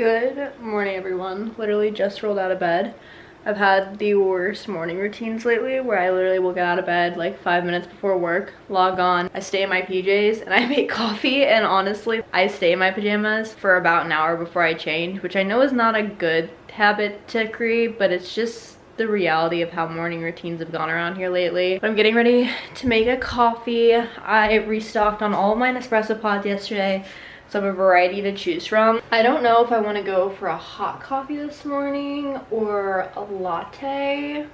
Good morning, everyone. Literally just rolled out of bed. I've had the worst morning routines lately where I literally will get out of bed like 5 minutes before work, log on, I stay in my PJs and I make coffee, and honestly I stay in my pajamas for about an hour before I change, which I know is not a good habit to create, but it's just the reality of how morning routines have gone around here lately. I'm getting ready to make a coffee. I restocked on all of my Nespresso pods yesterday, so I have a variety to choose from. I don't know if I want to go for a hot coffee this morning or a latte.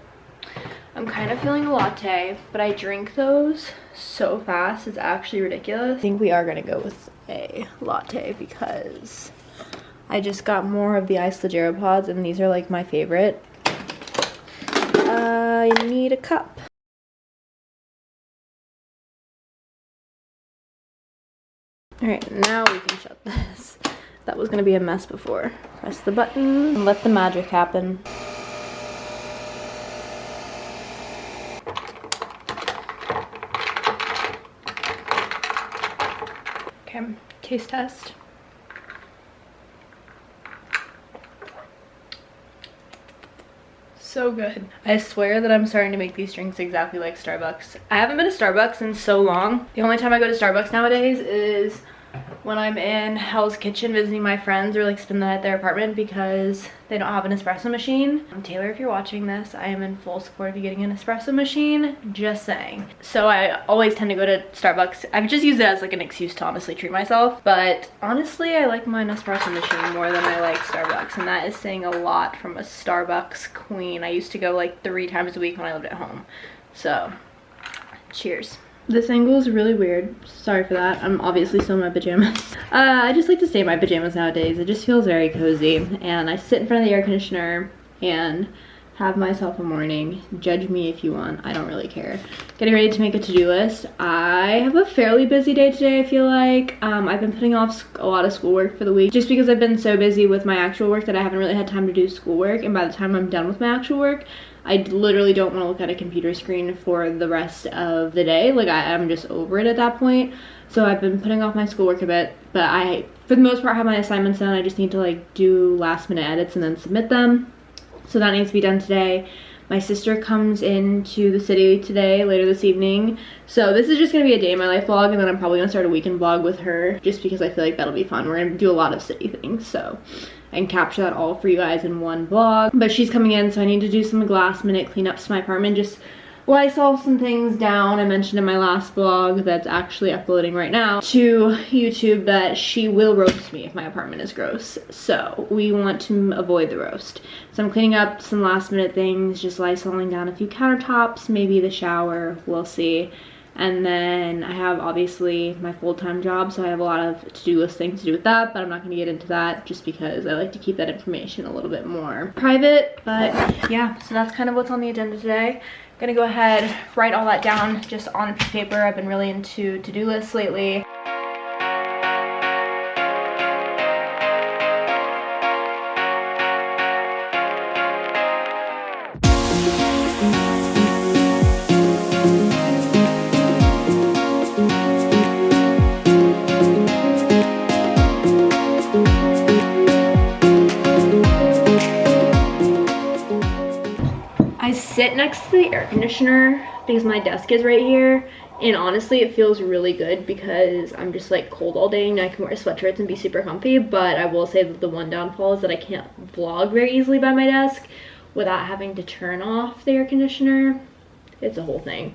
I'm kind of feeling a latte, but I drink those so fast, it's actually ridiculous. I think we are going to go with a latte because I just got more of the iced Legero pods and these are like my favorite. I need a cup. Alright, now we can shut this. That was gonna be a mess before. Press the button and let the magic happen. Okay, taste test. So good. I swear that I'm starting to make these drinks exactly like Starbucks. I haven't been to Starbucks in so long. The only time I go to Starbucks nowadays is when I'm in Hell's Kitchen visiting my friends or like spend the night at their apartment because they don't have an espresso machine. Taylor, if you're watching this, I am in full support of you getting an espresso machine, just saying. So I always tend to go to Starbucks. I've just used it as like an excuse to honestly treat myself, but honestly I like my Nespresso machine more than I like Starbucks, and that is saying a lot from a Starbucks queen. I used to go like 3 times a week when I lived at home. So cheers. This angle is really weird. Sorry for that. I'm obviously still in my pajamas. I just like to stay in my pajamas nowadays. It just feels very cozy. And I sit in front of the air conditioner and have myself a morning. Judge me if you want. I don't really care. Getting ready to make a to-do list. I have a fairly busy day today, I feel like. I've been putting off a lot of schoolwork for the week just because I've been so busy with my actual work that I haven't really had time to do schoolwork. And by the time I'm done with my actual work, I literally don't want to look at a computer screen for the rest of the day. Like I'm just over it at that point. So I've been putting off my schoolwork a bit, but I, for the most part, have my assignments done. I just need to like do last minute edits and then submit them. So that needs to be done today. My sister comes into the city today, later this evening. So this is just gonna be a day in my life vlog, and then I'm probably gonna start a weekend vlog with her just because I feel like that'll be fun. We're gonna do a lot of city things, so I can capture that all for you guys in one vlog. But she's coming in, so I need to do some last minute cleanups to my apartment. Just Lysol some things down. I mentioned in my last vlog that's actually uploading right now to YouTube that she will roast me if my apartment is gross. So we want to avoid the roast. So I'm cleaning up some last minute things, just Lysoling down a few countertops, maybe the shower, we'll see. And then I have obviously my full-time job, so I have a lot of to-do list things to do with that, but I'm not going to get into that just because I like to keep that information a little bit more private. But yeah, so that's kind of what's on the agenda today. Gonna go ahead, write all that down just on a piece of paper. I've been really into to-do lists lately. I sit next to the air conditioner because my desk is right here, and honestly it feels really good because I'm just like cold all day and I can wear sweatshirts and be super comfy. But I will say that the one downfall is that I can't vlog very easily by my desk without having to turn off the air conditioner. It's a whole thing.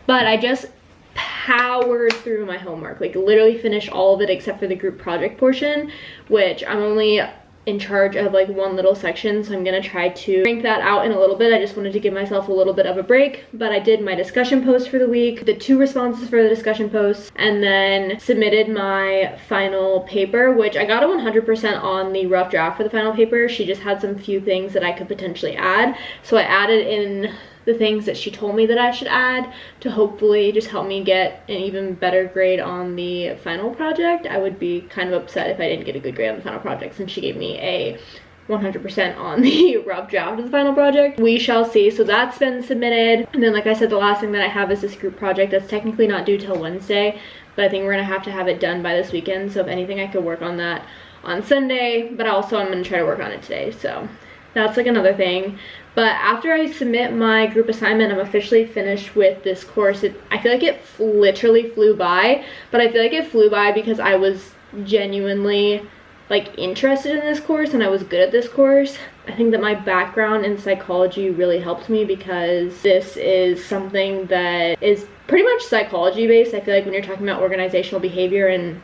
But I just powered through my homework, like literally finished all of it except for the group project portion, which I'm only in charge of like one little section, so I'm gonna try to crank that out in a little bit. I just wanted to give myself a little bit of a break. But I did my discussion post for the week, the 2 responses for the discussion post, and then submitted my final paper, which I got a 100% on the rough draft for the final paper. She just had some few things that I could potentially add, so I added in the things that she told me that I should add to hopefully just help me get an even better grade on the final project. I would be kind of upset if I didn't get a good grade on the final project since she gave me a 100% on the rough draft of the final project. We shall see. So that's been submitted. And then, like I said, the last thing that I have is this group project that's technically not due till Wednesday, but I think we're gonna have to have it done by this weekend. So if anything, I could work on that on Sunday, but also I'm gonna try to work on it today, so that's like another thing. But after I submit my group assignment, I'm officially finished with this course. I feel like it literally flew by, but I feel like it flew by because I was genuinely like interested in this course and I was good at this course. I think that my background in psychology really helped me because this is something that is pretty much psychology based. I feel like when you're talking about organizational behavior and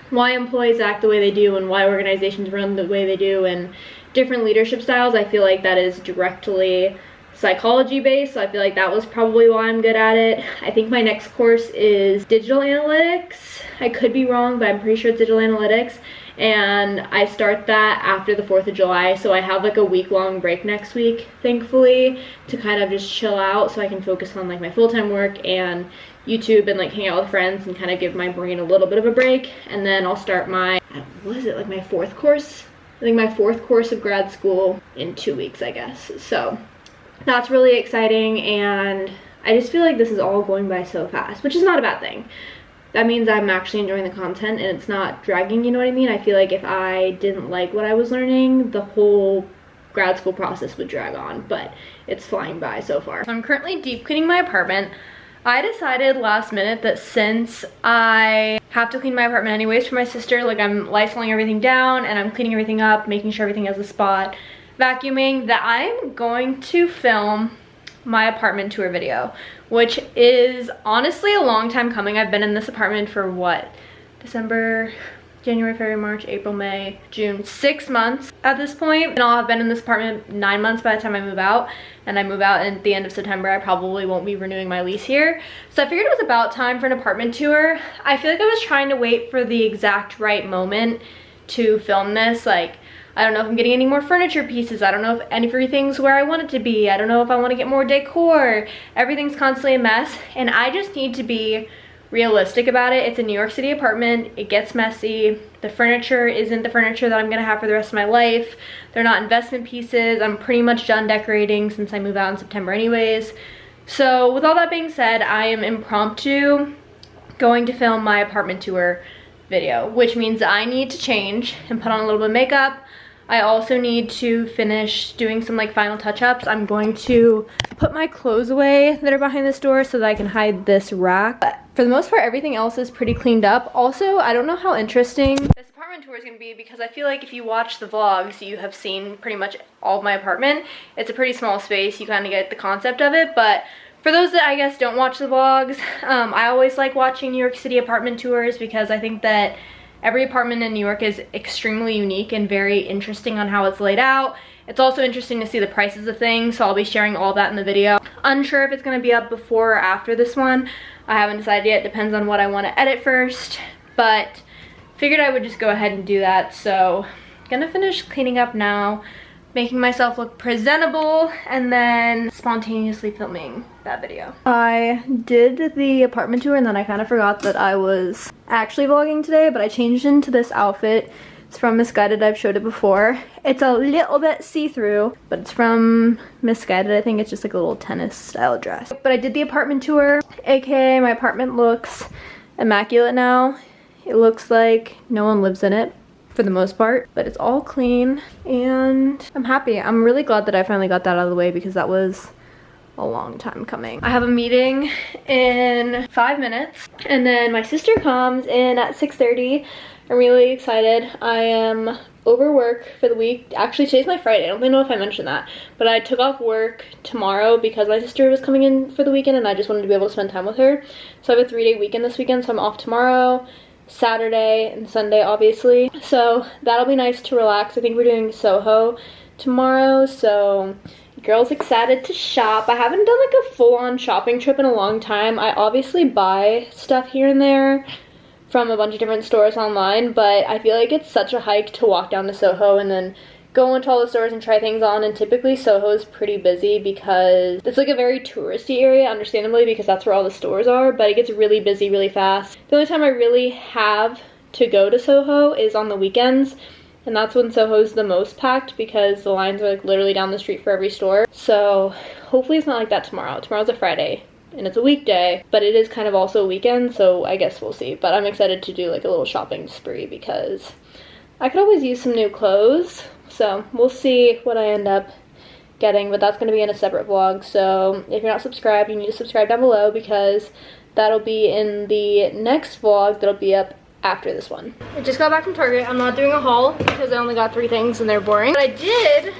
why employees act the way they do and why organizations run the way they do and different leadership styles, I feel like that is directly psychology based, so I feel like that was probably why I'm good at it. I think my next course is digital analytics. I could be wrong, but I'm pretty sure it's digital analytics, and I start that after the 4th of July, so I have like a week-long break next week, thankfully, to kind of just chill out so I can focus on like my full-time work and YouTube and like hang out with friends and kind of give my brain a little bit of a break. And then I'll start my, what is it, like my 4th course? I think my 4th course of grad school in 2 weeks, I guess. So that's really exciting, and I just feel like this is all going by so fast, which is not a bad thing. That means I'm actually enjoying the content and it's not dragging, you know what I mean? I feel like if I didn't like what I was learning, the whole grad school process would drag on, but it's flying by so far. I'm currently deep cleaning my apartment. I decided last minute that since I have to clean my apartment anyways for my sister, like I'm lysoling everything down and I'm cleaning everything up, making sure everything has a spot, vacuuming, that I'm going to film my apartment tour video, which is honestly a long time coming. I've been in this apartment for what, December, January, February, March, April, May, June, 6 months at this point, and I'll have been in this apartment 9 months by the time I move out, and I move out at the end of September. I probably won't be renewing my lease here, so I figured it was about time for an apartment tour. I feel like I was trying to wait for the exact right moment to film this. Like, I don't know if I'm getting any more furniture pieces. I don't know if everything's where I want it to be. I don't know if I want to get more decor. Everything's constantly a mess, and I just need to be realistic about it. It's a New York City apartment. It gets messy. The furniture isn't the furniture that I'm gonna have for the rest of my life. They're not investment pieces. I'm pretty much done decorating since I move out in September anyways. So with all that being said, I am impromptu going to film my apartment tour video, which means I need to change and put on a little bit of makeup. I also need to finish doing some like final touch-ups. I'm going to put my clothes away that are behind this door so that I can hide this rack. But for the most part, everything else is pretty cleaned up. Also, I don't know how interesting this apartment tour is going to be because I feel like if you watch the vlogs, you have seen pretty much all of my apartment. It's a pretty small space. You kind of get the concept of it, but for those that I guess don't watch the vlogs, I always like watching New York City apartment tours because I think that every apartment in New York is extremely unique and very interesting on how it's laid out. It's also interesting to see the prices of things, so I'll be sharing all that in the video. Unsure if it's going to be up before or after this one. I haven't decided yet. Depends on what I want to edit first, but figured I would just go ahead and do that. So gonna finish cleaning up now, making myself look presentable, and then spontaneously filming that video. I did the apartment tour and then I kind of forgot that I was actually vlogging today, but I changed into this outfit. It's from Misguided. I've showed it before. It's a little bit see-through, but it's from Misguided. I think it's just like a little tennis style dress. But I did the apartment tour, aka my apartment looks immaculate now. It looks like no one lives in it for the most part, but it's all clean and I'm happy. I'm really glad that I finally got that out of the way because that was a long time coming. I have a meeting in 5 minutes and then my sister comes in at 6:30. I'm really excited. I am over work for the week. Actually, today's my Friday. I don't even know if I mentioned that, but I took off work tomorrow because my sister was coming in for the weekend and I just wanted to be able to spend time with her. So I have a 3-day weekend this weekend, so I'm off tomorrow, Saturday, and Sunday obviously. So that'll be nice to relax. I think we're doing Soho tomorrow, so girls excited to shop. I haven't done like a full-on shopping trip in a long time. I obviously buy stuff here and there from a bunch of different stores online, but I feel like it's such a hike to walk down to Soho and then go into all the stores and try things on, and typically Soho is pretty busy because it's like a very touristy area, understandably, because that's where all the stores are, but it gets really busy really fast. The only time I really have to go to Soho is on the weekends, and that's when Soho's the most packed because the lines are like literally down the street for every store. So hopefully it's not like that tomorrow. Tomorrow's a Friday and it's a weekday, but it is kind of also a weekend, so I guess we'll see. But I'm excited to do like a little shopping spree because I could always use some new clothes, so we'll see what I end up getting, but that's going to be in a separate vlog. So if you're not subscribed, you need to subscribe down below because that'll be in the next vlog that'll be up after this one. I just got back from Target. I'm not doing a haul because I only got 3 things and they're boring. But I did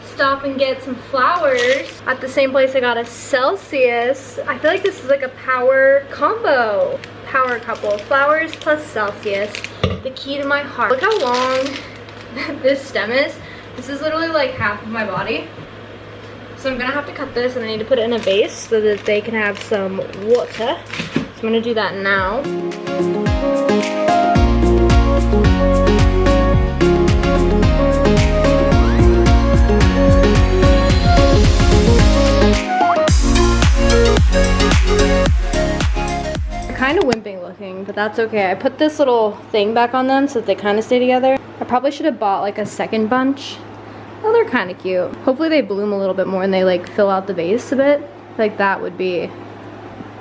stop and get some flowers at the same place I got a Celsius. I feel like this is like a power combo. Power couple. Flowers plus Celsius. The key to my heart. Look how long this stem is. This is literally like half of my body. So I'm gonna have to cut this and I need to put it in a vase so that they can have some water. So I'm gonna do that now. They're kind of wimping looking, but that's okay. I put this little thing back on them so that they kind of stay together. I probably should have bought like a second bunch. Oh, they're kind of cute. Hopefully they bloom a little bit more and they like fill out the vase a bit. Like that would be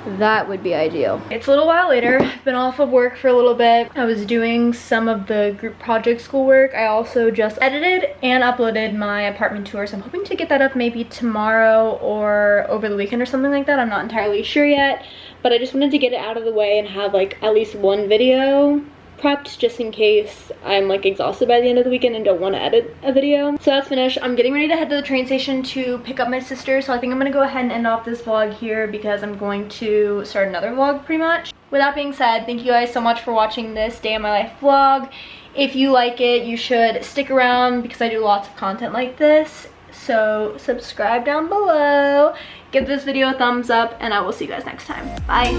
ideal. It's a little while later. I've been off of work for a little bit. I was doing some of the group project schoolwork. I also just edited and uploaded my apartment tour. So I'm hoping to get that up maybe tomorrow or over the weekend or something like that. I'm not entirely sure yet, but I just wanted to get it out of the way and have like at least one video prepped just in case I'm like exhausted by the end of the weekend and don't want to edit a video. So that's finished. I'm getting ready to head to the train station to pick up my sister, so I think I'm gonna go ahead and end off this vlog here because I'm going to start another vlog pretty much. With that being said, thank you guys so much for watching this day in my life vlog. If you like it, you should stick around because I do lots of content like this. So subscribe down below, give this video a thumbs up, and I will see you guys next time. Bye.